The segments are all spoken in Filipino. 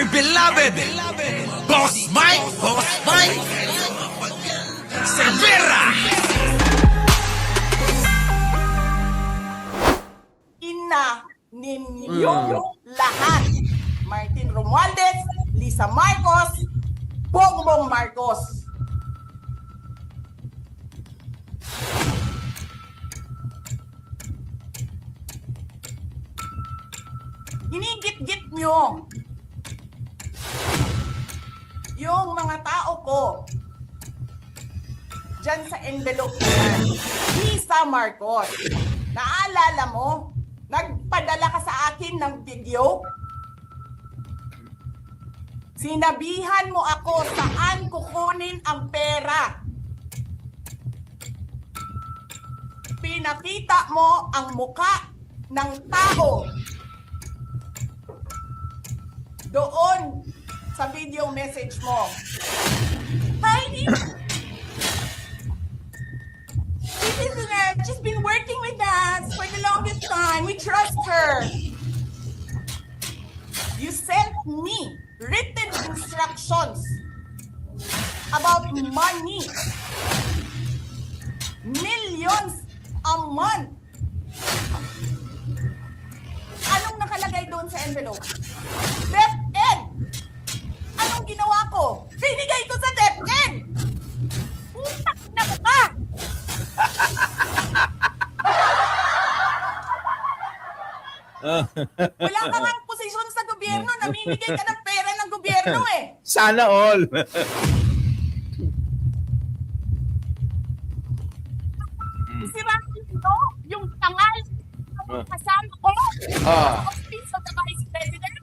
beloved, Boss Mike Cervera. Ina ninyong lahat. Martin Romualdez, Lisa Marcos, Bongbong Marcos. Ginigit-git nyo yung mga tao ko dyan sa envelope na yan. Lisa Marcos, naalala mo? Nagpadala ka sa akin ng video? Sinabihan mo ako saan kukunin ang pera. Pinakita mo ang muka ng tao doon sa video message mo. Heidi, she's been working with us for the longest time. We trust her. You sent me written instructions about money. Millions a month. Anong nakalagay doon sa envelope? DepEd. Anong ginawa ko? Binigay ko sa DepEd. Putak na ka! Wala ka nga posisyon sa gobyerno, namimigay ka ng pera ng gobyerno eh. Sana all. Si Ramiro, yung tangal, kasama ko, sa office of the Vice President,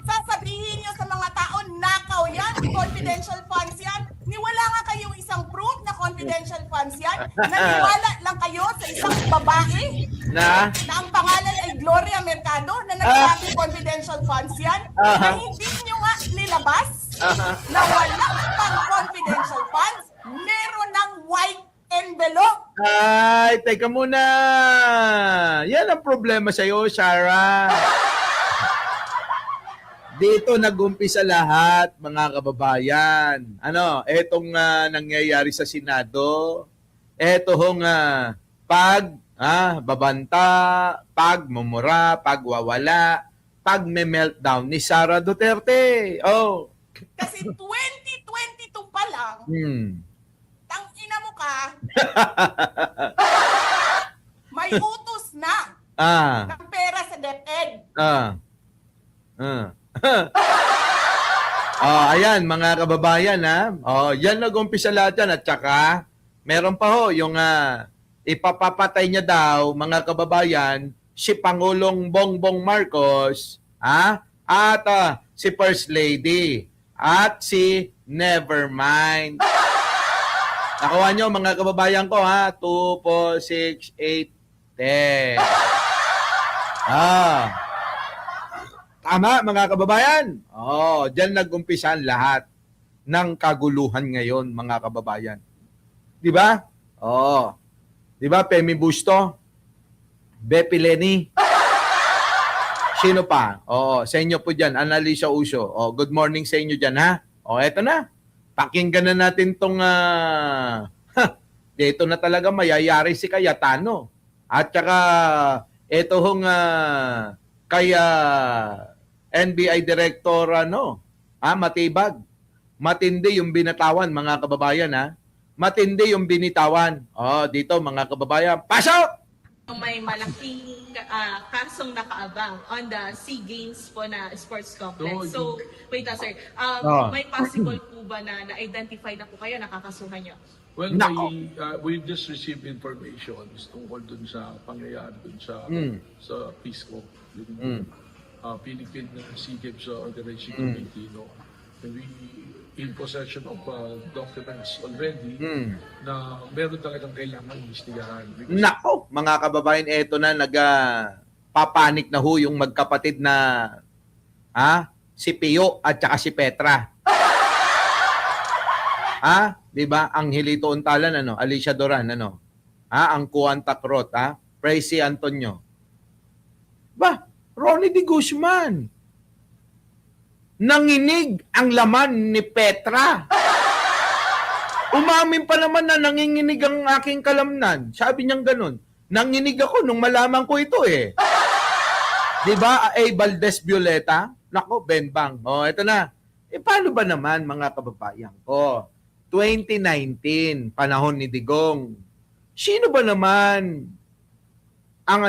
sasabihin nyo sa mga tao, nakaw yan, confidential funds yan. Niwala nga kayong isang proof na confidential funds yan. Naniwala lang kayo sa isang babae Na ang pangalan ay Gloria Mercado na nagsabing confidential funds yan. Na hindi nyo nga nilabas na wala pang confidential funds. Meron ng white envelope. Ay, teka muna. Yan ang problema sa'yo, Sarah. Dito nag-umpisa lahat, mga kababayan. Etong nangyayari sa Senado, eto hong babanta, pagmumura, pagwawala, pagme-meltdown ni Sara Duterte. Oh. Kasi 2022 pa lang, tangina mo ka, may utos na ng pera sa DepEd. Ayan, mga kababayan, yan nag-umpisa lahat yan. At saka, meron pa ho, yung ipapapatay niya daw, mga kababayan, si Pangulong Bongbong Marcos, at si First Lady, at si Nevermind. Nakuha nyo, mga kababayan ko, 2, 4, 6, 8, 10. Tama, mga kababayan. Diyan nag-umpisa lahat ng kaguluhan ngayon, mga kababayan. Di ba? Di ba, Femi Busto? Bepi Leni? Sino pa? Sa inyo po dyan, Annalisa Uso. Good morning sa inyo dyan, ha? Eto na. Pakinggan na natin tong dito na talaga mayayari si Cayetano. At saka, eto hong kaya NBI Director, Matibag. Matindi yung binatawan, mga kababayan, Matindi yung binitawan. Dito, mga kababayan, pasok! May malaking kasong nakaabang on the SEA Games po na sports complex. So, wait sir. May possible po ba na na-identify na po kayo, nakakasuhan nyo? Well, we just received information tungkol dun sa pangyayari dun sa Peace Corps. Philippine SEA Games Organizing Committee, and we in possession of documents already na meron talagang kailangan imbestigahan. Nako, mga kababayan, eto na papanik na ho yung magkapatid na si Pio at saka si Petra. Di ba? Angelito Untalan, Alicia Doran, ang Kuan Takrot, Praise Antonio. Ba? Ronnie de Guzman. Nanginig ang laman ni Petra. Umamin pa naman na nanginginig ang aking kalamnan. Sabi niyang ganun. Nanginig ako nung malaman ko ito eh. Di ba, A. Valdez Violeta? Nako, Benbang. O, ito na. Paano ba naman, mga kababayan ko? 2019, panahon ni Digong. Sino ba naman ang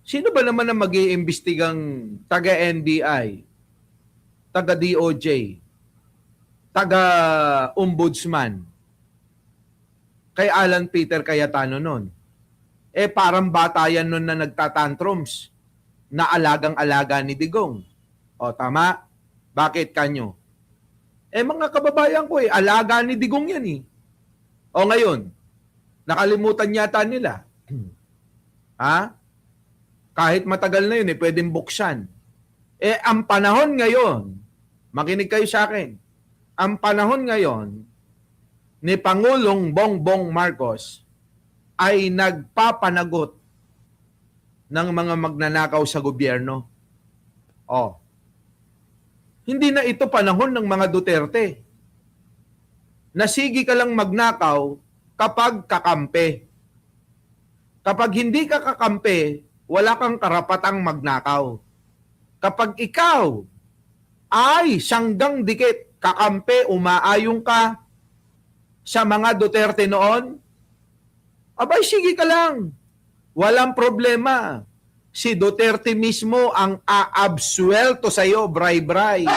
Sino ba naman ang mag-iimbestigang taga-NBI, taga-DOJ, taga-Ombudsman, kay Alan Peter Cayetano nun? Parang bata yan nun na nagtatantrums na alagang-alaga ni Digong. O, tama? Bakit kanyo? Mga kababayan ko alaga ni Digong yan eh. O ngayon, nakalimutan yata nila. Ha? Kahit matagal na yun pwedeng buksan. Ang panahon ngayon, makinig kayo sa akin, ang panahon ngayon ni Pangulong Bongbong Marcos ay nagpapanagot ng mga magnanakaw sa gobyerno. Hindi na ito panahon ng mga Duterte. Nasigi ka lang magnakaw kapag kakampi. Kapag hindi ka kakampi, wala kang karapatang magnakaw. Kapag ikaw ay sanggang dikit, kakampi, umaayong ka sa mga Duterte noon, abay, sige ka lang. Walang problema. Si Duterte mismo ang aabsuelto sa iyo, bray-bray.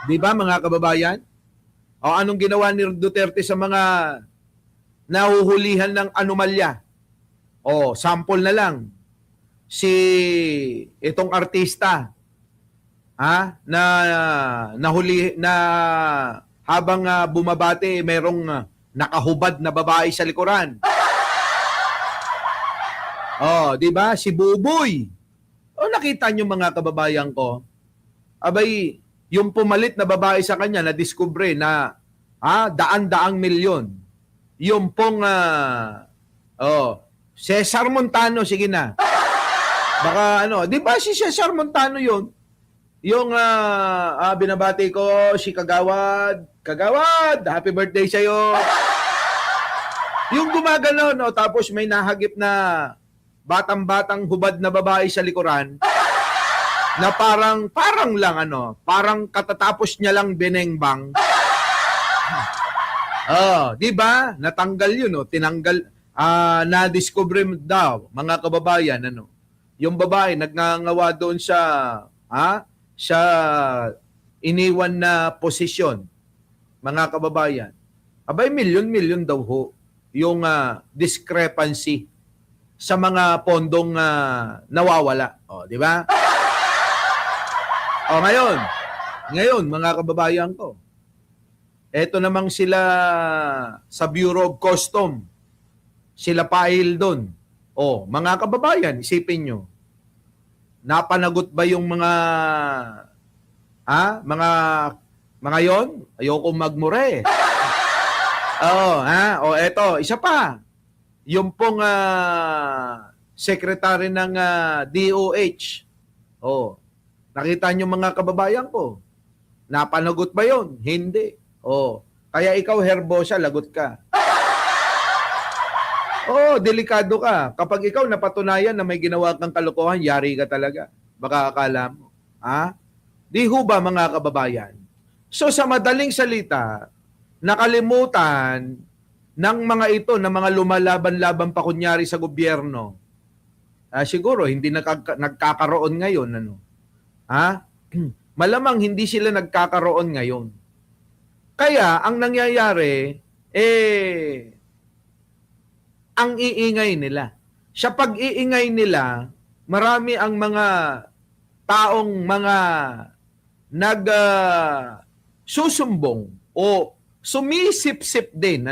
Di ba, mga kababayan? O anong ginawa ni Duterte sa mga nahuhulihan ng anomalya? Sample na lang. Itong artista, na nahuli na habang bumabati, mayroong nakahubad na babae sa likuran. Di ba? Si Buboy. Nakita niyo, mga kababayan ko, abay, yung pumalit na babae sa kanya na diskubre na daan-daang milyon. Yung pong Cesar Montano, sige na. Baka di ba si Cesar Montano yun? Yung binabati ko si Kagawad, happy birthday sa'yo. Yung gumaganon, tapos may nahagip na batang-batang hubad na babae sa likuran na parang lang parang katatapos niya lang binengbang. Di ba? Natanggal yun, tinanggal, na-discover daw, mga kababayan, yung babae nagngangawa doon sa iniwan na posisyon, mga kababayan. Abay, milyon-milyon daw ho yung discrepancy sa mga pondong nawawala. Di ba? Ngayon, mga kababayan ko, eto namang sila sa Bureau of Custom, sila file doon. Mga kababayan, isipin nyo, napanagot ba yung mga yon? Ayoko magmure. Eto, isa pa. Yung pong secretary ng DOH. Nakita nyo, mga kababayan ko, napanagot ba yon? Hindi. Kaya ikaw, Herbosa, lagot ka. Delikado ka. Kapag ikaw napatunayan na may ginawa kang kalokohan, yari ka talaga. Baka akala mo. Di ho ba, mga kababayan? So, sa madaling salita, nakalimutan ng mga ito, na mga lumalaban-laban pa kunyari sa gobyerno, siguro hindi nagkakaroon ngayon. Malamang hindi sila nagkakaroon ngayon. Kaya, ang nangyayari, ang iingay nila. Sa pag-iingay nila, marami ang mga taong mga susumbong o sumisip-sip din.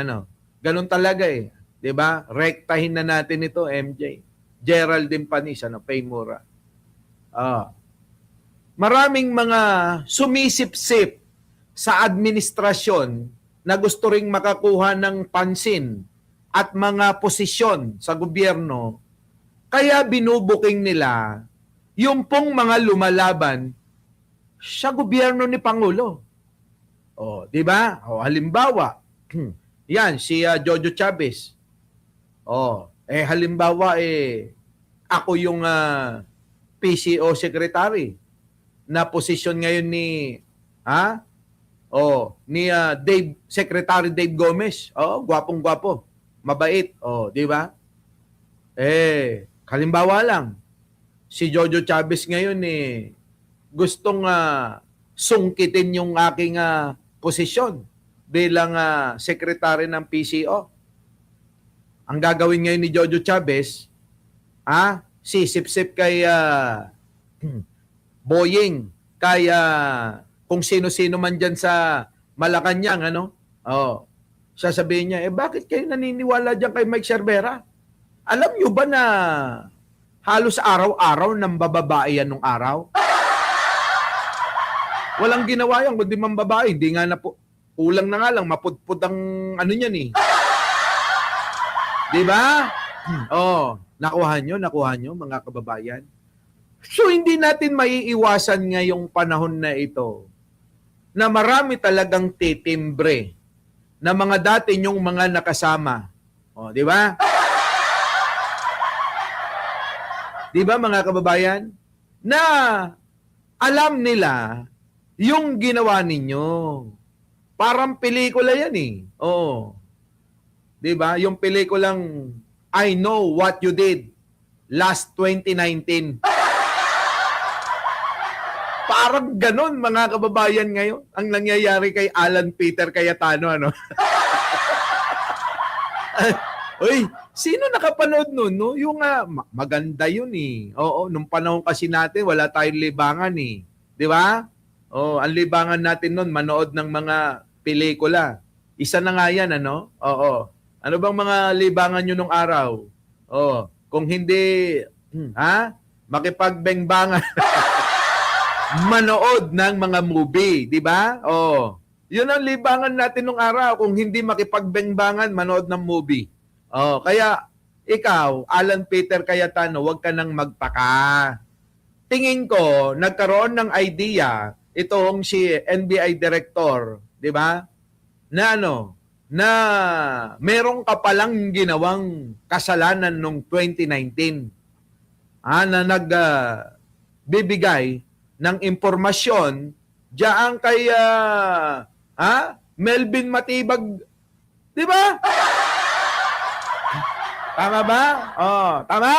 Ganun talaga eh. 'Di ba? Rektahin na natin ito, MJ. Geraldine Panis, Paymura. Maraming mga sumisip-sip sa administrasyon na gusto ring makakuha ng pansin at mga posisyon sa gobyerno, kaya binubuking nila yung pong mga lumalaban sa gobyerno ni Pangulo. Oh, 'di ba? Oh, halimbawa, yan si Jojo Chavez. Oh, halimbawa ako yung PCO secretary na posisyon ngayon ni Secretary Dave Gomez. Oh, gwapong-gwapo, mabait. Oh, 'di ba? Halimbawa lang, si Jojo Chavez ngayon gustong sungkitin yung aking posisyon bilang secretary ng PCO. Ang gagawin ngayon ni Jojo Chavez, sisip-sip kay Boying, kay kung sino-sino man dyan sa Malacanang, sasabihin niya, bakit kayo naniniwala dyan kay Mike Cervera? Alam nyo ba na halos araw-araw nang bababae yan nung araw? Walang ginawa yan, kundi mambabae. Hindi nga na po, kulang na nga lang, mapudpud ang ano niyan eh. Di ba? Nakuha nyo mga kababayan. So hindi natin maiiwasan ngayong panahon na ito na marami talagang titimbre na mga dati nyong mga nakasama. Di ba? Di ba mga kababayan? Na alam nila yung ginawa ninyo. Parang pelikula yan eh. Oo. Di ba? Yung pelikulang I Know What You Did last 2019. Parang ganun mga kababayan ngayon ang nangyayari kay Alan Peter Cayetano, ano? Uy, sino nakapanood nun, no? Yung maganda yun eh. Oo, nung panahon kasi natin wala tayong libangan eh. 'Di ba? Ang libangan natin nun manood ng mga pelikula. Isa na nga yan, ano? Oo. Ano bang mga libangan nyo nung araw? Kung hindi, makipagbengbangan. Manood ng mga movie, di ba? Yun ang libangan natin nung araw. Kung hindi makipagbengbangan, manood ng movie. Kaya, ikaw, Alan Peter Cayetano, huwag ka nang magpaka. Tingin ko, nagkaroon ng idea, itong si NBI Director, di ba? Na merong ka palang ginawang kasalanan nung 2019 na nagbibigay ng impormasyon diyan kay Melvin Matibag, di ba? Tama ba? Tama?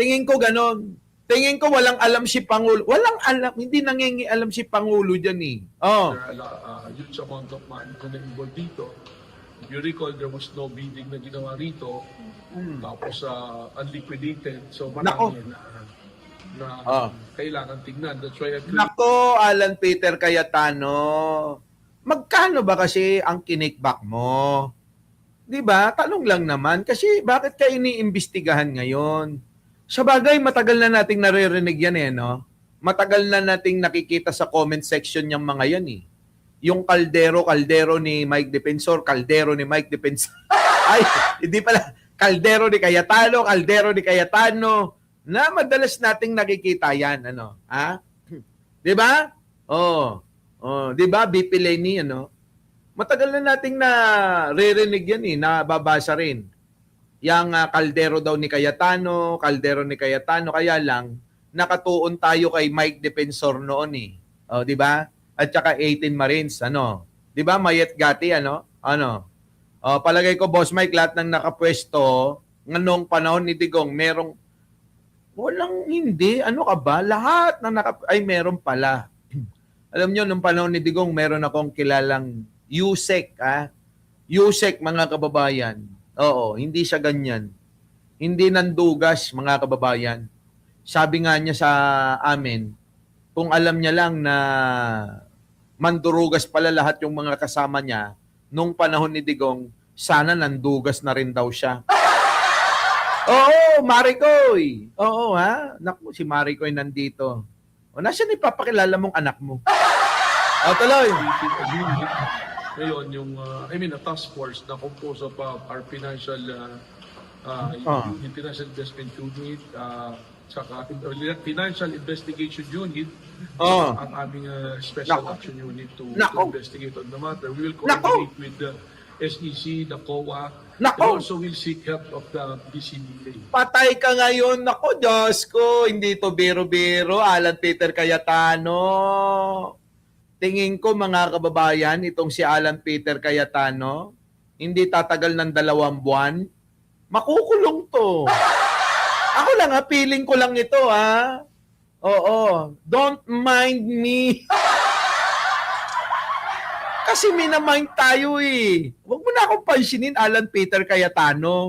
Tingin ko ganon. Tingin ko walang alam si Pangulo. Walang alam, hindi nangingialam si Pangulo dyan eh. Yun sa amount of money na involved dito. If you recall, there was no bidding na ginawa rito. Tapos unliquidated. So marami na kailangan tingnan. That's why Nako, Alan Peter Cayetano. Magkano ba kasi ang kinikback mo? 'Di ba? Tanong lang naman. Kasi bakit ka iniimbestigahan ngayon? Sa bagay, matagal na nating naririnig yan no? Matagal na nating nakikita sa comment section yung mga yan eh. Yung kaldero ni Mike Defensor, kaldero ni Mike Defensor. Ay, hindi pala. Kaldero ni Cayetano. Na madalas nating nakikita yan, ano? Di ba? Di ba? BP Lenny, ano? Matagal na nating naririnig yan eh, nababasa rin. Yang kaldero daw ni Cayetano, kaya lang nakatuon tayo kay Mike Defensor noon eh. Di ba? At saka 18 Marines, ano? Di ba? Mayet Gati, ano? Palagay ko, Boss Mike, lahat ng nakapwesto nganong panahon ni Digong, walang hindi. Ano ka ba? Lahat ng meron pala. Alam nyo, nung panahon ni Digong, meron akong kilalang Yusek, Yusek, mga kababayan. Hindi siya ganyan. Hindi nandugas, mga kababayan. Sabi nga niya sa amin, kung alam niya lang na mandurugas pala lahat yung mga kasama niya, nung panahon ni Digong, sana nandugas na rin daw siya. Maricoy! Naku, si Maricoy nandito. Nasaan ipapakilala mong anak mo? Tuloy. Ngayon, yung, a task force na composed of our financial, yung financial investment unit, saka financial investigation unit, ang aming special action unit to investigate on the matter. We will coordinate with the SEC, the COA, and also will seek help of the DCDA. Patay ka ngayon. Nako, Diyos ko. Hindi to biro-biro. Alan Peter Cayetano. Tingin ko, mga kababayan, itong si Alan Peter Cayetano, hindi tatagal ng 2 buwan. Makukulong to. Ako lang, feeling ko lang ito, ha? Oo. Don't mind me. Kasi minamind tayo, eh. Huwag mo na akong pansinin, Alan Peter Cayetano.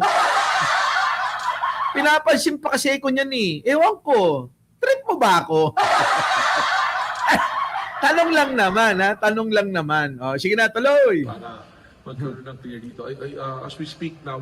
Pinapansin pa kasi ko niyan, eh. Ewan ko. Trip mo ba ako? Tanong lang naman, ha? Tanong lang naman. O, sige na, tuloy. Para magkaroon ng clear dito. As we speak now,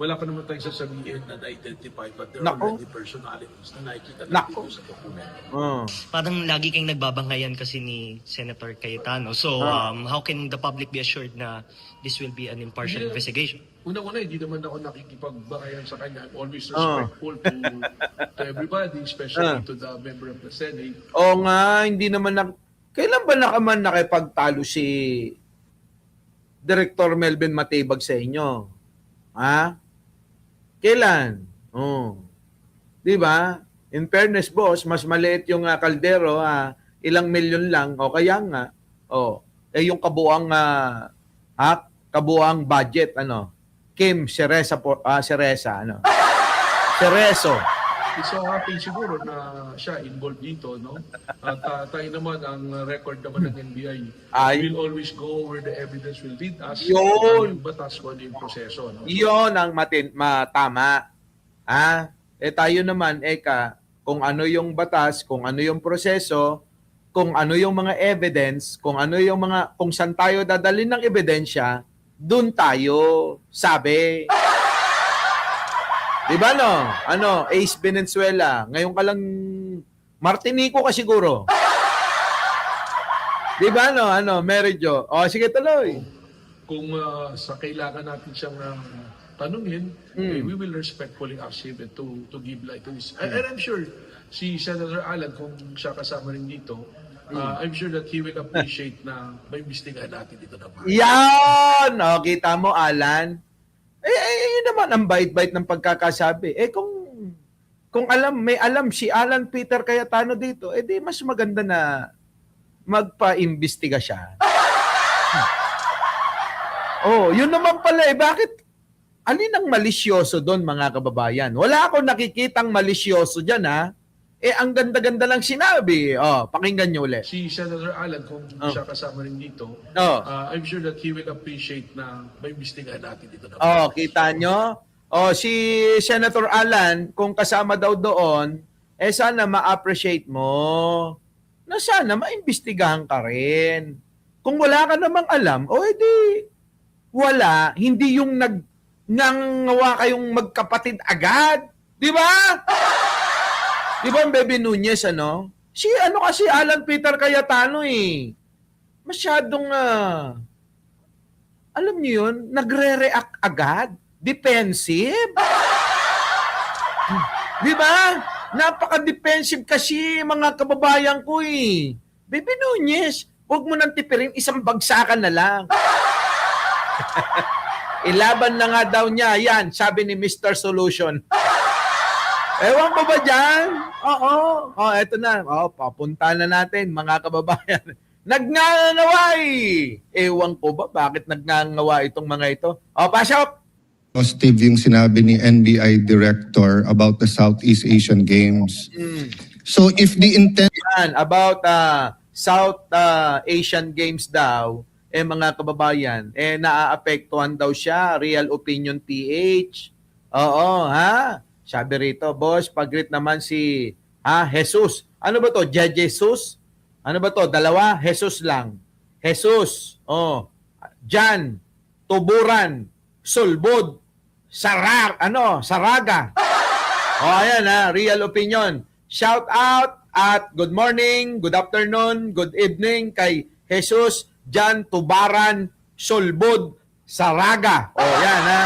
wala pa naman tayong sasabihin na na-identify, but there are many personalities na nakikita natin sa dokumento. Parang lagi kayong nagbabangayan kasi ni Senator Cayetano. So, how can the public be assured na this will be an impartial investigation? Una-una, hindi naman ako nakikipagbangayan sa kanya. I'm always respectful to everybody, especially to the member of the Senate. Oo nga, hindi naman kailan ba nakipagtalo si Director Melvin Matibag sa inyo? Ha? Kailan? Di ba? In fairness, boss, mas maliit yung kaldero, ilang milyon lang, o kaya nga, yung kabuang budget, Kim Ceresa, Cerezo. So happy siguro na siya involved dito, no? At tayo naman, ang record naman ng NBI, will always go where the evidence will lead us. Yun! Batas ko yung proseso, no? Yun ang matama. Tayo naman, kung ano yung batas, kung ano yung proseso, kung ano yung mga evidence, kung saan tayo dadalhin ng ebidensya, dun tayo, sabi. Diba Ace Venezuela, ngayon ka lang Martinico ka siguro. Diba Meridio? Sige tuloy. Kung sa kailangan natin siyang tanungin, we will respectfully ask him to give light to this. And I'm sure si Senator Alan, kung siya kasama rin dito, I'm sure that he will appreciate na may imbestigahan natin dito na. Yan! Kita mo, Alan. Yun naman ang bait-bait ng pagkakasabi. Kung may alam si Alan Peter Cayetano dito, di mas maganda na magpa-imbestiga siya. Yun naman pala, bakit? Alin ang malisyoso doon, mga kababayan? Wala akong nakikitang malisyoso dyan, ha? Ang ganda-ganda lang sinabi. Pakinggan nyo ulit. Si Senator Alan, kung siya kasama rin dito, I'm sure that he will appreciate na may imbestigahan natin dito. Kita nyo? Si Senator Alan, kung kasama daw doon, sana ma-appreciate mo na sana maimbestigahan ka rin. Kung wala ka namang alam, edi wala. Hindi yung nangawa kayong magkapatid agad. Di ba? Di ba, Bebe Nunez, kasi Alan Peter Cayetano, masyadong, alam niyo yun, nagre-react agad. Defensive. Di ba? Napaka-defensive kasi, mga kababayan ko, Bebe Nunez, huwag mo nang tipirin, isang bagsakan na lang. Ilaban na nga daw niya, yan, sabi ni Mr. Solution. Ewan ko ba dyan? Eto na. Papunta na natin, mga kababayan. Nagngangawa. Ewan ko ba bakit nagngangawa itong mga ito? Pasok! Positive yung sinabi ni NBI Director about the Southeast Asian Games. So if the intent... About South Asian Games daw, mga kababayan, naaapektuhan daw siya, Real Opinion PH. Sabi rito, boss, pag-greet naman si Jesus. Ano ba to? Jesus? Ano ba to? Dalawa? Jesus lang. Jesus. Jan. Tuburan. Sulbud. Saraga. Ayan Real Opinion. Shout out at good morning, good afternoon, good evening kay Jesus Jan Tubaran Solbod Saraga. O, yan ha.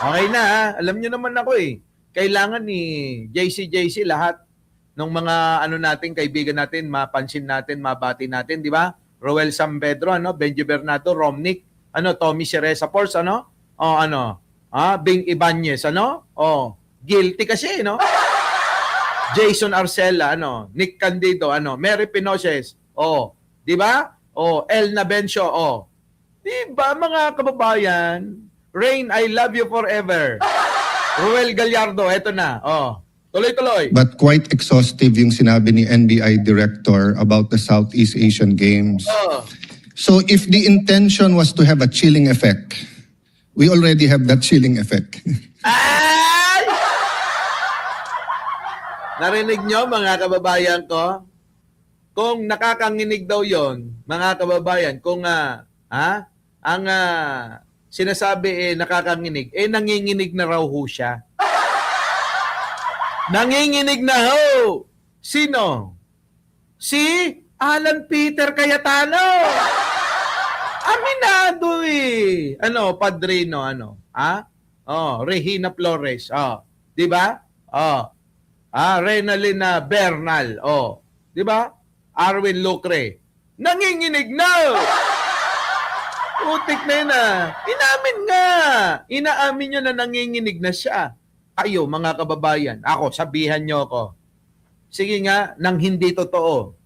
Okay na ha. Alam nyo naman ako eh. Kailangan ni JC lahat ng mga natin, kaibigan natin, mapansin natin, mabati natin, di ba? Roel San Pedro, Benji Bernardo, Romnick, Tommy Cereza Force, Bing Ibanez, guilty kasi, no? Jason Arcela, Nick Candido, Mary Pinoses, di ba? El Nabencio, di ba mga kababayan? Rain, I love you forever. Ruel Gallardo, eto na, tuloy-tuloy. But quite exhaustive yung sinabi ni NBI Director about the Southeast Asian Games. So if the intention was to have a chilling effect, we already have that chilling effect. Ay! Narinig nyo mga kababayan ko? Kung nakakanginig daw yon, mga kababayan, kung ang sinasabi nakakanginig, nanginginig na raw ho siya. Nanginginig na ho! Sino? Si Alan Peter Cayetano! Aminado eh! Padrino, Regina Flores, di ba? Renalina Bernal, di ba? Arwin Lucre. Nanginginig na! Utik na yun Inamin nga! Inaamin nyo na nanginginig na siya. Kayo, mga kababayan, ako, sabihan nyo ako. Sige nga, nang hindi totoo.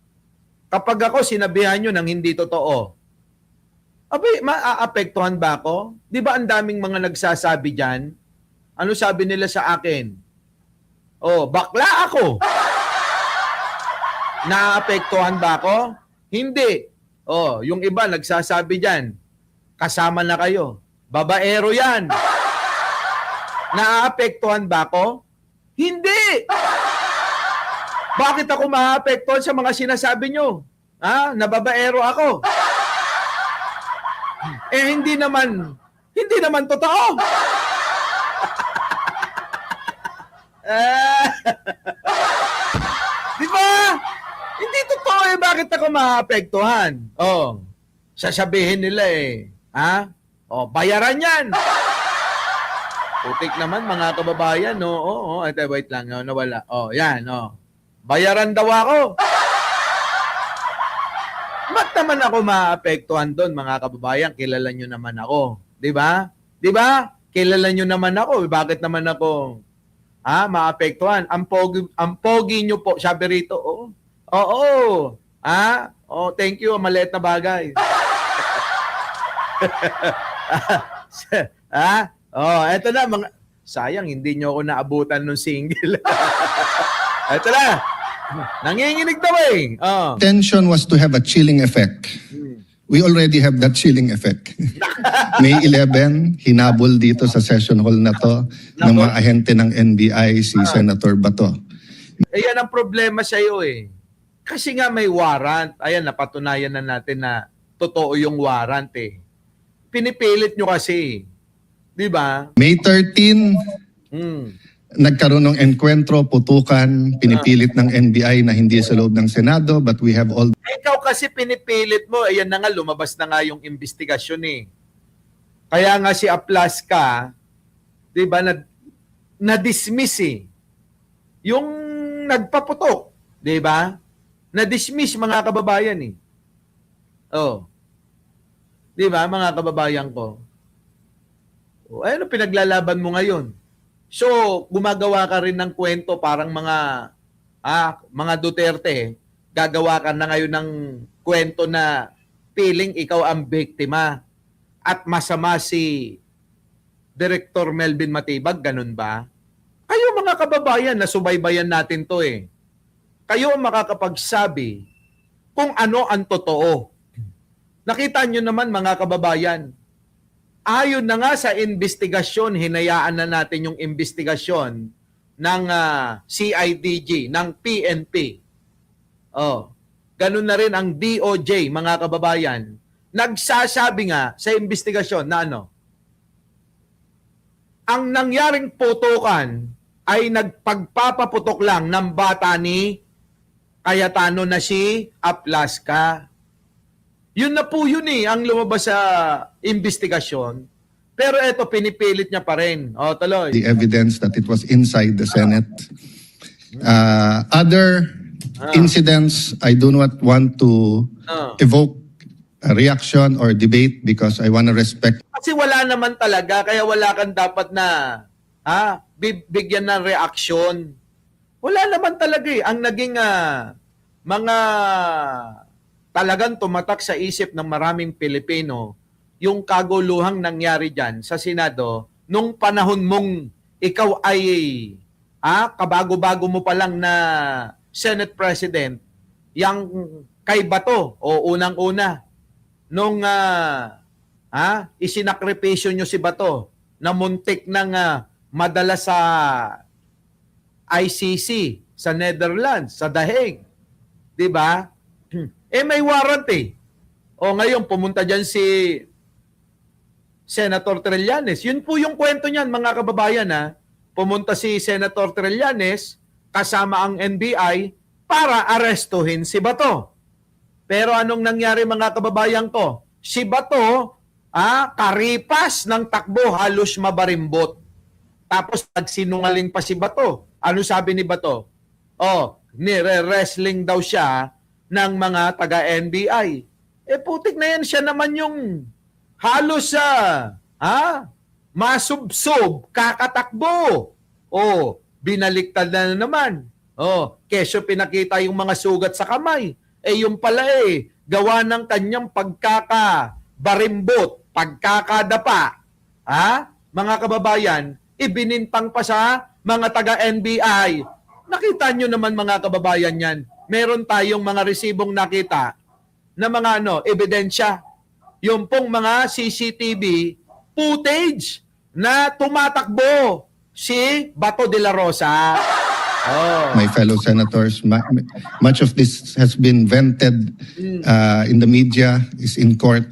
Kapag ako sinabihan nyo nang hindi totoo, abay, maaapektuhan ba ako? Di ba ang daming mga nagsasabi dyan? Ano sabi nila sa akin? Bakla ako. Naapektuhan ba ako? Hindi. Yung iba nagsasabi dyan, kasama na kayo. Babaero yan. Naaapektuhan ba ako? Hindi. Bakit ako maaapektuhan sa mga sinasabi nyo? Nababaero ako. Hindi naman totoo. Di ba? Hindi totoo bakit ako maaapektuhan? Sasabihin nila bayaran yan. Putik naman mga kababayan, wait lang, nawala. Yan, bayaran daw ako. Ba't naman ako maapektuhan doon, mga kababayan? Kilala nyo naman ako. Di ba? Di ba? Kilala nyo naman ako. Bakit naman ako maapektuhan? Ang pogi nyo po, sabi rito. Thank you, maliit na bagay. Eto na mga sayang hindi nyo ako naabutan ng single. Eto na. Nanginginig daw eh. Intention was to have a chilling effect. We already have that chilling effect. May 11, hinabol dito sa session hall na to ng mga ahente ng NBI si Senator Bato. Ayan ang problema sa iyo eh. Kasi nga may warrant. Ayan, napatunayan na natin na totoo yung warrant eh. Pinipilit nyo kasi. Di ba? May 13, nagkaroon ng enkwentro, putukan, pinipilit ng NBI na hindi sa loob ng Senado, but we have all... Ikaw kasi pinipilit mo, ayan na nga, lumabas na nga yung investigasyon eh. Kaya nga si Aplaska, di ba, na-dismiss eh. Yung nagpaputok, di ba? Na-dismiss mga kababayan eh. Di ba, mga kababayan ko? Ano pinaglalaban mo ngayon? So, gumagawa ka rin ng kwento parang mga Duterte, gagawa ka na ngayon ng kwento na feeling ikaw ang biktima at masama si Director Melvin Matibag, ganun ba? Kayo mga kababayan, nasubaybayan natin to eh. Kayo ang makakapagsabi kung ano ang totoo. Nakita nyo naman mga kababayan, ayon na nga sa investigasyon, hinayaan na natin yung investigasyon ng CIDG, ng PNP. Ganun na rin ang DOJ, mga kababayan. Nagsasabi nga sa investigasyon na ang nangyaring putukan ay nagpagpapaputok lang ng bata ni Cayetano na si Aplaska. Yun na po yun eh, ang lumabas sa investigasyon. Pero eto, pinipilit niya pa rin. O, tuloy. The evidence that it was inside the Senate. Other incidents, I do not want to evoke a reaction or debate because I want to respect. Kasi wala naman talaga, kaya wala kang dapat na bibigyan ng reaksyon. Wala naman talaga eh. Ang naging mga talagang tumatak sa isip ng maraming Pilipino, yung kaguluhang nangyari dyan sa Senado, nung panahon mong ikaw ay kabago-bago mo pa lang na Senate President, yang kay Bato, o unang-una, nung isinakripisyo nyo si Bato, na muntik ng madala sa ICC, sa Netherlands, sa The Hague. Diba? May warrant eh. O ngayon, pumunta dyan si Senator Trillanes. Yun po yung kwento niyan, mga kababayan. Pumunta si Senator Trillanes kasama ang NBI para arestuhin si Bato. Pero anong nangyari, mga kababayan ko? Si Bato, karipas ng takbo, halos mabarimbot. Tapos nagsinungaling pa si Bato. Ano sabi ni Bato? Nire-wrestling daw siya ng mga taga-NBI. Putik na yan, siya naman yung halos masubsob, kakatakbo. Binaliktad na naman. Kesyo pinakita yung mga sugat sa kamay. Yung pala gawa ng kanyang pagkakabarimbot, pagkakadapa. Mga kababayan, ibinintang pa sa mga taga-NBI. Nakita nyo naman, mga kababayan, yan. Meron tayong mga resibong nakita na mga ebidensya. Yung pong mga CCTV footage na tumatakbo si Bato de la Rosa. My fellow senators, much of this has been vented in the media, is in court.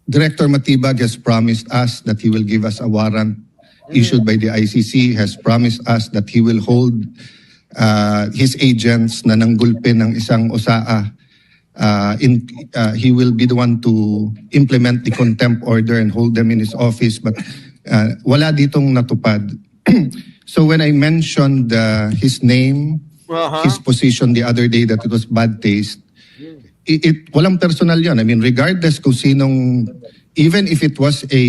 Director Matibag has promised us that he will give us a warrant issued by the ICC, has promised us that he will hold his agents na nanggulpi ng isang OSAA. He will be the one to implement the contempt order and hold them in his office, but wala ditong natupad. So when I mentioned his name, his position the other day that it was bad taste, walang personal yun. I mean, regardless kung sinong, even if it was a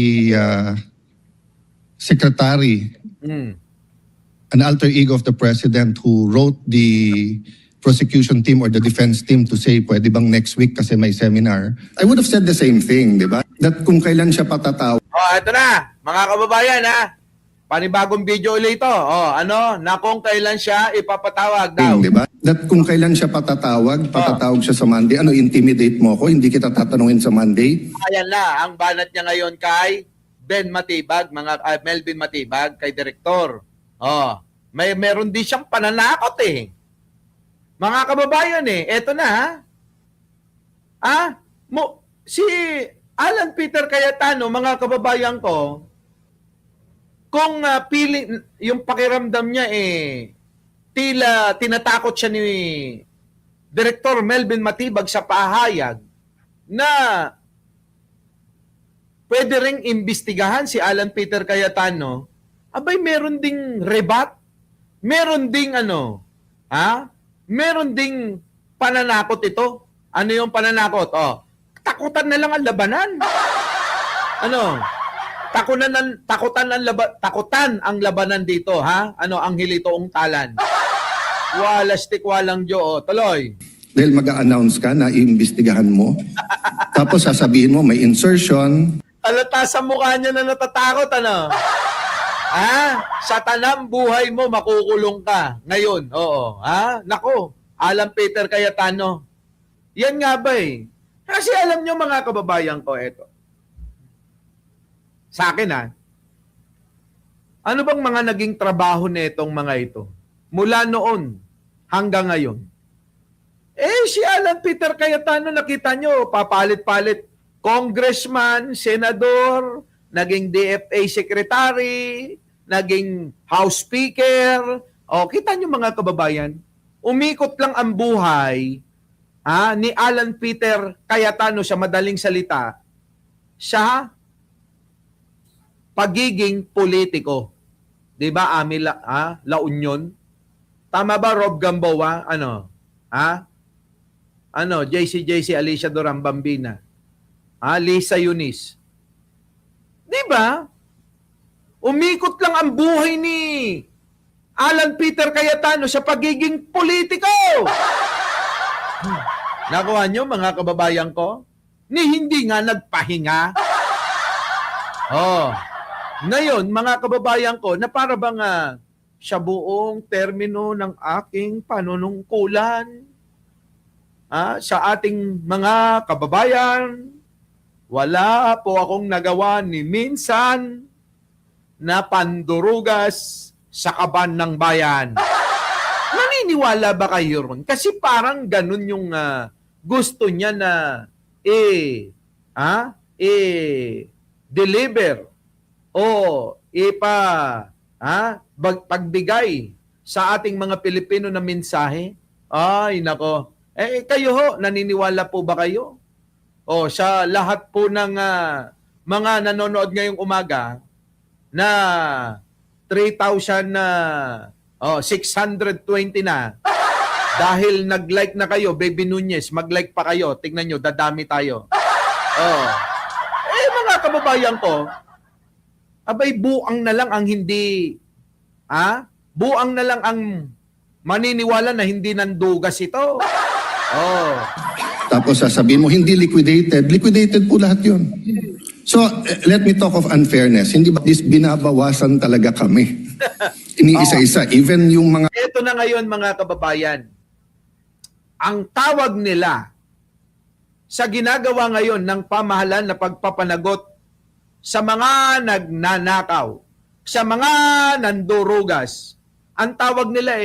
secretary, an alter ego of the president who wrote the prosecution team or the defense team to say, pwede bang next week kasi may seminar, I would have said the same thing, di ba? That kung kailan siya patatawag. Ito na, mga kababayan, panibagong video ulit ito. Na kung kailan siya ipapatawag daw. Di ba? That kung kailan siya patatawag siya sa Monday, intimidate mo ko, hindi kita tatanungin sa Monday. Ayan na, ang banat niya ngayon kay Ben Matibag, Melvin Matibag, kay Direktor. Meron din siyang pananakot Mga kababayan eto na si Alan Peter Cayetano, mga kababayan ko, kung yung pakiramdam niya tila tinatakot siya ni Director Melvin Matibag sa pahayag na pwede ring imbestigahan si Alan Peter Cayetano, abay meron ding rebat, meron ding meron ding pananakot ito. Ano yung pananakot? Takutan na lang ang labanan. Takutan ang labanan dito, ang hilitoong talan. Walastik walang Diyo. Tuloy. Dahil mag-a-announce ka na iimbestigahan mo. Tapos sasabihin mo may insertion. Alata sa mukha niya na natatakot, sa tanang buhay mo, makukulong ka. Ngayon, Nako, Alan Peter Cayetano. Yan nga ba Kasi alam nyo, mga kababayan ko, eto. Sa akin, ano bang mga naging trabaho netong mga ito? Mula noon hanggang ngayon. Si Alan Peter Cayetano, nakita nyo, papalit-palit. Congressman, senador, naging DFA secretary, naging House Speaker. Kita nyo, mga kababayan, umikot lang ang buhay ni Alan Peter Cayetano sa madaling salita sa pagiging politiko. 'Di ba, Ami La Union? Tama ba, Rob Gamboa? JC Alicia Duran Bambina. Lisa Eunice. 'Di ba? Umikot lang ang buhay ni Alan Peter Cayetano sa pagiging politiko. Nakuha nyo, mga kababayan ko? Ni hindi nga nagpahinga. Ngayon, mga kababayan ko, na para bang sa buong termino ng aking panunungkulan sa ating mga kababayan, wala po akong nagawa ni minsan na pandurugas sa kaban ng bayan. Naniniwala ba kayo ron? Kasi parang ganun yung gusto niya na deliver o pagbigay sa ating mga Pilipino na mensahe. Ay, nako. Kayo ho, naniniwala po ba kayo? Sa lahat po ng mga nanonood ngayong umaga na 3,620 na dahil nag-like na kayo, Baby Nunez, mag-like pa kayo. Tingnan nyo, dadami tayo. Mga kababayan ko, abay, buang na lang ang hindi, buang na lang ang maniniwala na hindi nandugas ito. Tapos sasabihin mo, hindi liquidated. Liquidated po lahat yun. So, let me talk of unfairness. Hindi ba binabawasan talaga kami? Iniisa-isa. Even yung mga... Ito na ngayon, mga kababayan. Ang tawag nila sa ginagawa ngayon ng pamahalaan na pagpapanagot sa mga nagnanakaw, sa mga nandurugas, ang tawag nila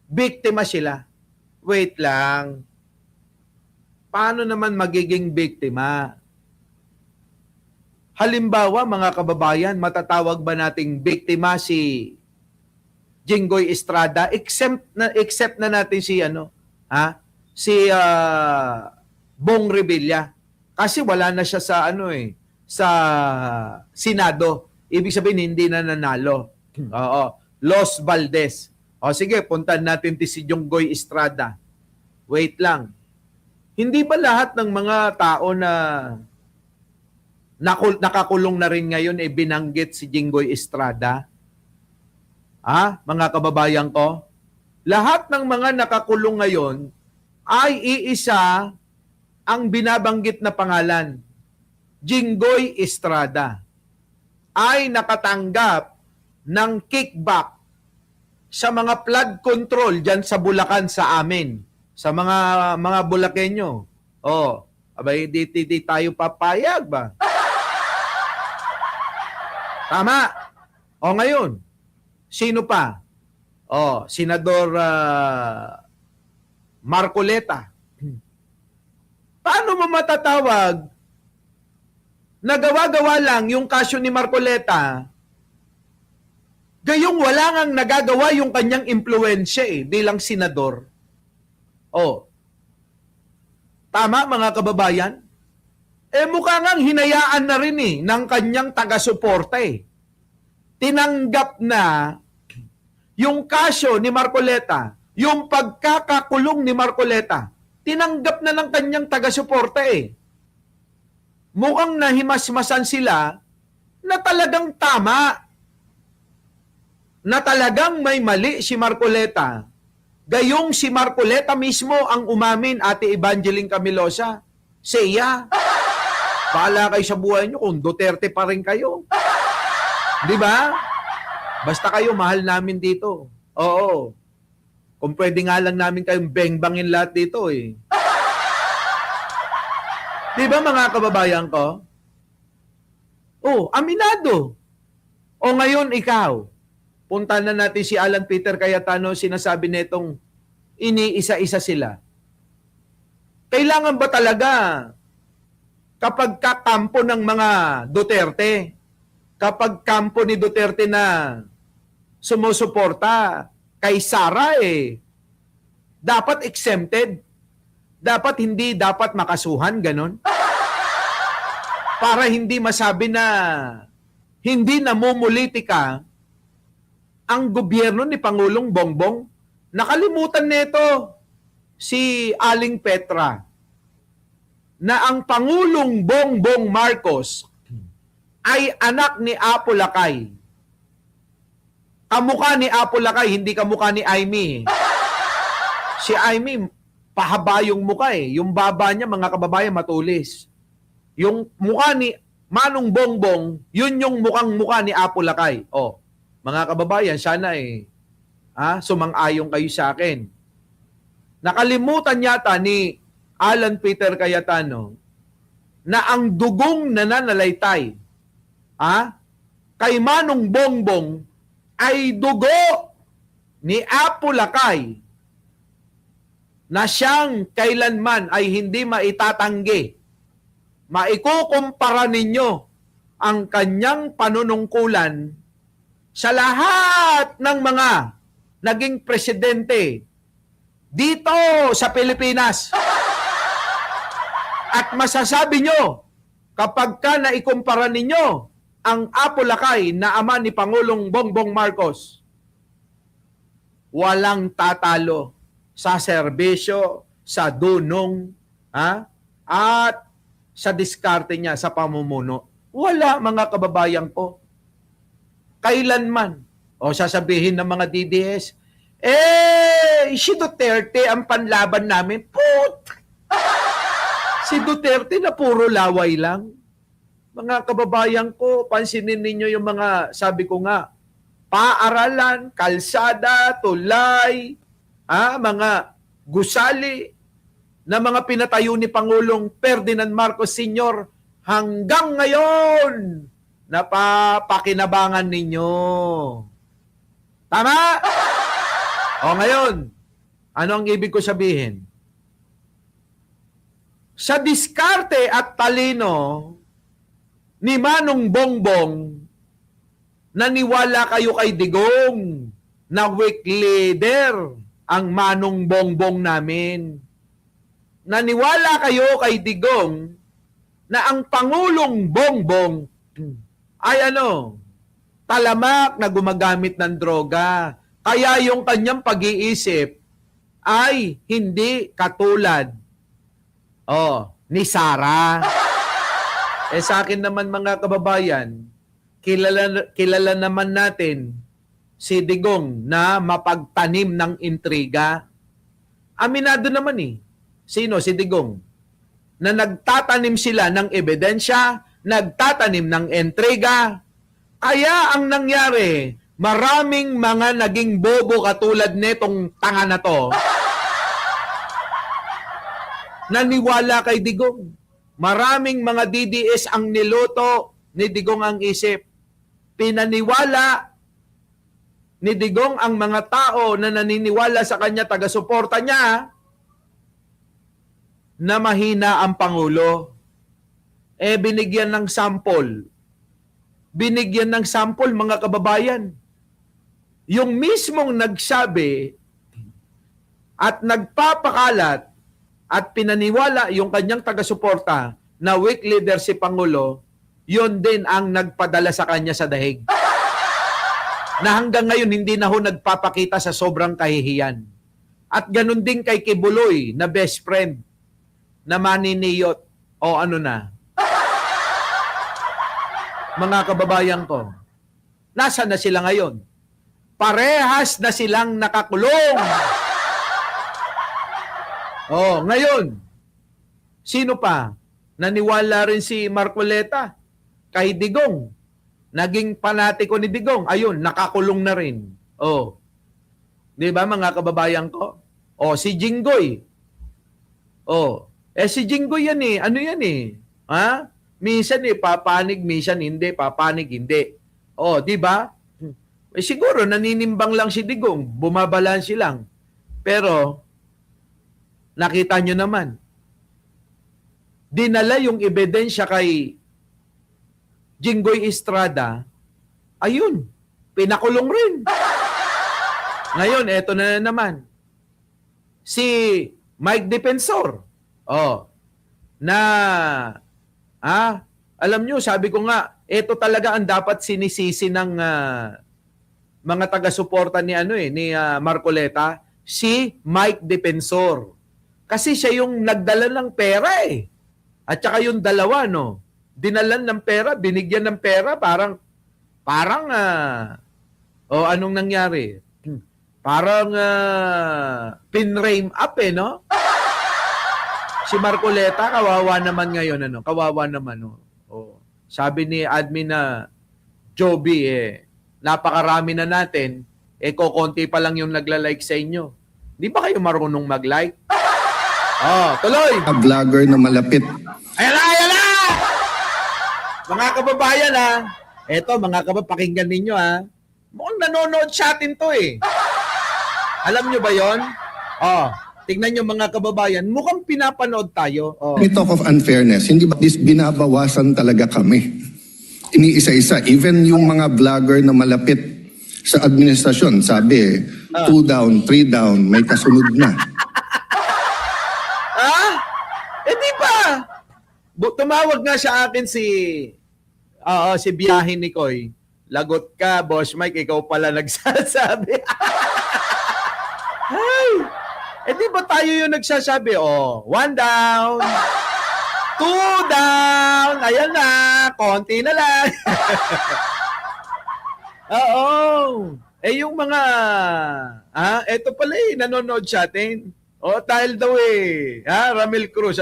biktima sila. Wait lang. Paano naman magiging biktima? Halimbawa, mga kababayan, matatawag ba nating biktima si Jinggoy Estrada except na natin si Bong Revilla, kasi wala na siya sa sa Senado. Ibig sabihin hindi na nanalo. Los Valdez. Sige, puntan natin si Jinggoy Estrada. Wait lang. Hindi ba lahat ng mga tao na nakakulong na rin ngayon binanggit si Jinggoy Estrada? Mga kababayan ko, lahat ng mga nakakulong ngayon ay iisa ang binabanggit na pangalan. Jinggoy Estrada ay nakatanggap ng kickback sa mga flood control dyan sa Bulacan sa amin. Sa mga Bulakenyo. Abay, di tayo papayag ba? Tama. Ngayon, sino pa? Senador Marcoleta. Paano mo matatawag na gawa-gawa lang yung kaso ni Marcoleta, gayong wala ngang nagagawa yung kanyang impluensya bilang senador? Tama, mga kababayan? Mukha ngang hinayaan na rin ng kanyang taga-suporta Tinanggap na yung kaso ni Marcoleta, yung pagkakakulong ni Marcoleta, tinanggap na ng kanyang taga-suporta Mukhang nahimasmasan sila na talagang tama, na talagang may mali si Marcoleta. Gayong si Marcoleta mismo ang umamin, Ate Evangeline Camilosa. Siya. Bahala kayo sa buhay nyo kung Duterte pa rin kayo. Di ba? Basta kayo, mahal namin dito. Oo. Kung pwede nga lang namin kayong bengbangin lahat dito Di ba, mga kababayan ko? Aminado. Ngayon ikaw, punta na natin si Alan Peter Cayetano, sinasabi netong iniisa-isa sila. Kailangan ba talaga kapag kakampo ng mga Duterte, kapag kampo ni Duterte na sumusuporta kay Sara Dapat exempted. Dapat hindi dapat makasuhan, ganon. Para hindi masabi na hindi namumulitika ang gobyerno ni Pangulong Bongbong. Nakalimutan nito si Aling Petra na ang Pangulong Bongbong Marcos ay anak ni Apo Lakay. Kamukha ni Apo Lakay, hindi kamukha ni Aimee. Si Aimee, pahaba yung mukha eh. Yung baba niya, mga kababayan, matulis. Yung mukha ni Manong Bongbong, yun yung mukhang mukha ni Apo Lakay. Oh, mga kababayan, sana sumang-ayon kayo sa akin. Nakalimutan yata ni Alan Peter Cayetano na ang dugong nananalaytay kay Manong Bongbong ay dugo ni Apo Lakay na siyang kailanman ay hindi maitatanggi. Maikukumpara ninyo ang kanyang panunungkulan sa lahat ng mga naging presidente dito sa Pilipinas. At masasabi nyo, kapag ka naikumpara ninyo ang Apo Lakay na ama ni Pangulong Bongbong Marcos, walang tatalo sa serbisyo, sa dunong, at sa diskarte niya sa pamumuno. Wala, mga kababayan ko. Kailanman. O sasabihin ng mga DDS, si Duterte ang panlaban namin. Si Duterte na puro laway lang. Mga kababayan ko, pansinin ninyo yung mga, sabi ko nga, paaralan, kalsada, tulay, mga gusali na mga pinatayo ni Pangulong Ferdinand Marcos Sr. hanggang ngayon napapakinabangan ninyo. Tama? O ngayon, ano ang ibig ko sabihin? Sa diskarte at talino ni Manong Bongbong, naniwala kayo kay Digong na weak leader ang Manong Bongbong namin. Naniwala kayo kay Digong na ang Pangulong Bongbong ay talamak na gumagamit ng droga. Kaya yung kanyang pag-iisip ay hindi katulad ni Sara. Sa akin naman, mga kababayan, kilala naman natin si Digong na mapagtanim ng intriga. Aminado naman Sino? Si Digong. Na nagtatanim sila ng ebidensya, nagtatanim ng intriga. Kaya ang nangyari, maraming mga naging bobo katulad netong tanga na to, naniwala kay Digong. Maraming mga DDS ang niluto ni Digong ang isip. Pinaniwala ni Digong ang mga tao na naniniwala sa kanya, taga-suporta niya, na mahina ang Pangulo. Binigyan ng sample. Binigyan ng sample, mga kababayan. Yung mismong nagsabi at nagpapakalat at pinaniwala yung kanyang taga-suporta na weak leader si Pangulo, yun din ang nagpadala sa kanya sa dahig. Na hanggang ngayon hindi na ho nagpapakita sa sobrang kahihiyan. At ganun din kay Kibuloy na best friend na maniniyot Mga kababayan ko, nasa na sila ngayon? Parehas na silang nakakulong. Ngayon, sino pa? Naniwala rin si Marcoleta kay Digong. Naging panatiko ni Digong. Ayun, nakakulong na rin. Di ba, mga kababayan ko? Si Jinggoy. Si Jinggoy yan ano yan Minsan papanig, minsan hindi, papanig, hindi. Di ba? Siguro naninimbang lang si Digong, bumabalansi lang. Pero nakita nyo naman, dinala yung ebidensya kay Jinggoy Estrada, ayun, pinakulong rin. Ngayon, eto na naman. si Mike Defensor. Oh, na alam nyo, sabi ko nga, ito talaga ang dapat sinisisi ng mga taga-suporta ni ni Marcoleta, si Mike Defensor. Kasi siya yung nagdala ng pera eh. At saka yung dalawa, no, dinalan ng pera, binigyan ng pera, parang anong nangyari? Parang pinrame up eh, no? Si Marcoleta, kawawa naman ngayon, ano? Kawawa naman, no? Oh. Sabi ni admin na Joby, napakarami na natin, kokonti pa lang yung nagla-like sa inyo. Di ba kayo marunong mag-like? Oh, tuloy! A vlogger na malapit. Ayan na, ayan na! Mga kababayan, eto, mga pakinggan ninyo, mukhang nanonood sa atin to, eh. Alam nyo ba yon? Oh, tignan nyo mga kababayan, mukhang pinapanood tayo. Oh. We talk of unfairness, hindi ba this binabawasan talaga kami? Iniisa-isa, even yung mga vlogger na malapit sa administrasyon, sabi, 2 down, 3 down, may kasunod na. Di ba? Tumawag nga sa akin si Biyahin ni Koy. Lagot ka, Boss Mike, ikaw pala nagsasabi. Ay! Di ba tayo yung nagsasabi? 1 down, 2 down, ayan na, konti na lang. Oo. Yung mga, eto pala nanonood sa atin. Dahil daw Ramil Cruz,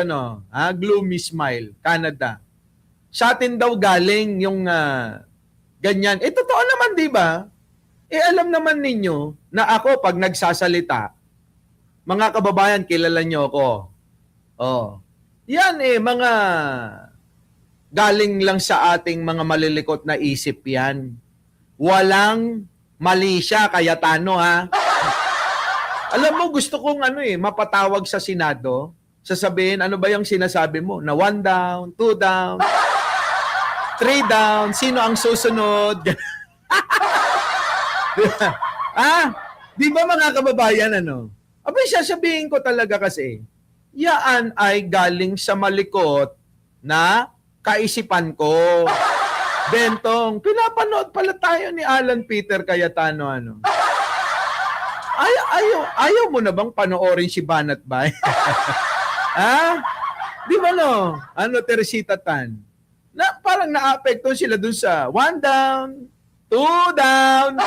Gloomy Smile, Canada. Sa atin daw galing yung ganyan. Totoo naman, di ba? Alam naman ninyo na ako, pag nagsasalita, mga kababayan, kilala nyo ako. Yan mga galing lang sa ating mga malilikot na isip yan. Walang mali siya, Cayetano, Alam mo, gusto kong mapatawag sa Senado, sasabihin, ano ba yung sinasabi mo? Na 1 down, 2 down, 3 down, sino ang susunod? Di ba mga kababayan, Abay, sasabihin ko talaga kasi, yaan ay galing sa malikot na kaisipan ko. Bentong, pinapanood pala tayo ni Alan Peter Cayetano, Ayaw mo na bang panoorin si Banat Bay? Di ba Teresita Tan? Na parang naapekto sila dun sa 1 down, 2 down.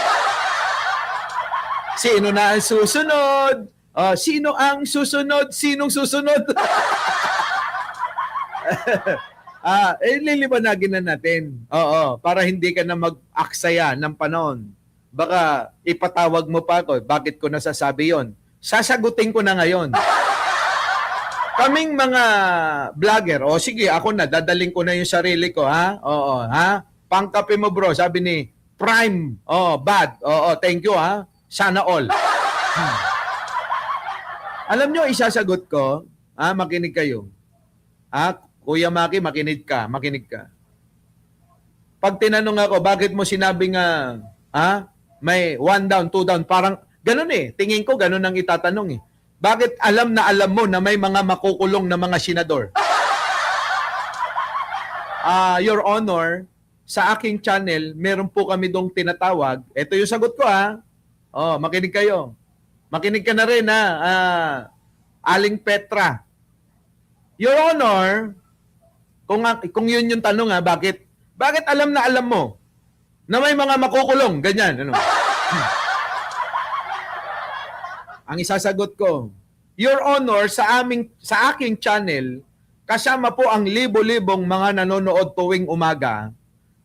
Sino na ang susunod? Sino ang susunod? Sinong susunod? Liliwanagin na natin. Para hindi ka na mag-aksaya ng panahon. Baka ipatawag mo pa ako, bakit ko nasasabi yon? Sasagutin ko na ngayon. Kaming mga vlogger, sige, ako na, dadaling ko na yung sarili ko, Pangkape mo bro, sabi ni Prime, bad, thank you, sana all. Alam nyo, isasagot ko, makinig kayo. Kuya Maki, makinig ka. Pag tinanong ako, bakit mo sinabing may 1 down, 2 down, parang ganun tingin ko ganun ang itatanong Bakit alam na alam mo na may mga makukulong na mga senador? Your Honor, sa aking channel, meron po kami dong tinatawag. Ito yung sagot ko makinig kayo. Makinig ka na rin Aling Petra. Your Honor, kung yun yung tanong bakit alam na alam mo na may mga makukulong, ganyan. Ang isasagot ko, Your Honor, sa aking channel, kasama po ang libo-libong mga nanonood tuwing umaga,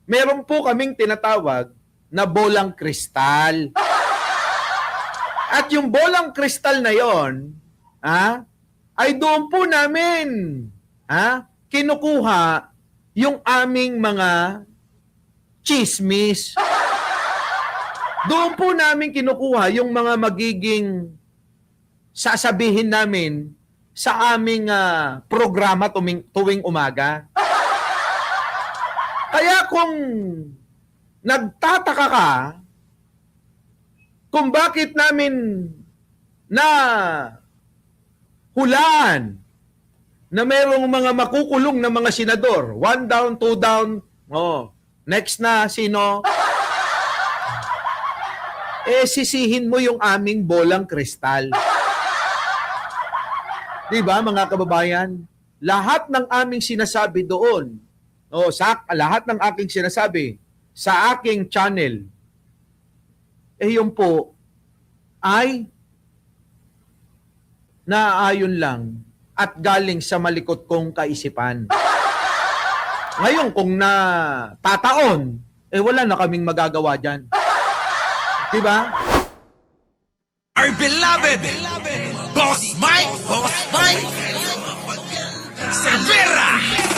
meron po kaming tinatawag na bolang kristal. At yung bolang kristal na yon, ay doon po namin kinukuha yung aming mga chismis. Doon po namin kinukuha yung mga magiging sasabihin namin sa aming programa tuwing umaga. Kaya kung nagtataka ka kung bakit namin na hulaan na merong mga makukulong na mga senador. 1 down, 2 down. Oh, next na, sino? Sisihin mo yung aming bolang kristal. Di ba, mga kababayan? Lahat ng aming sinasabi doon, lahat ng aking sinasabi sa aking channel, yun po ay naaayon lang at galing sa malikot kong kaisipan. Ngayon, kung natataon, wala na kaming magagawa dyan. Diba? Our beloved Boss Mike Cervera.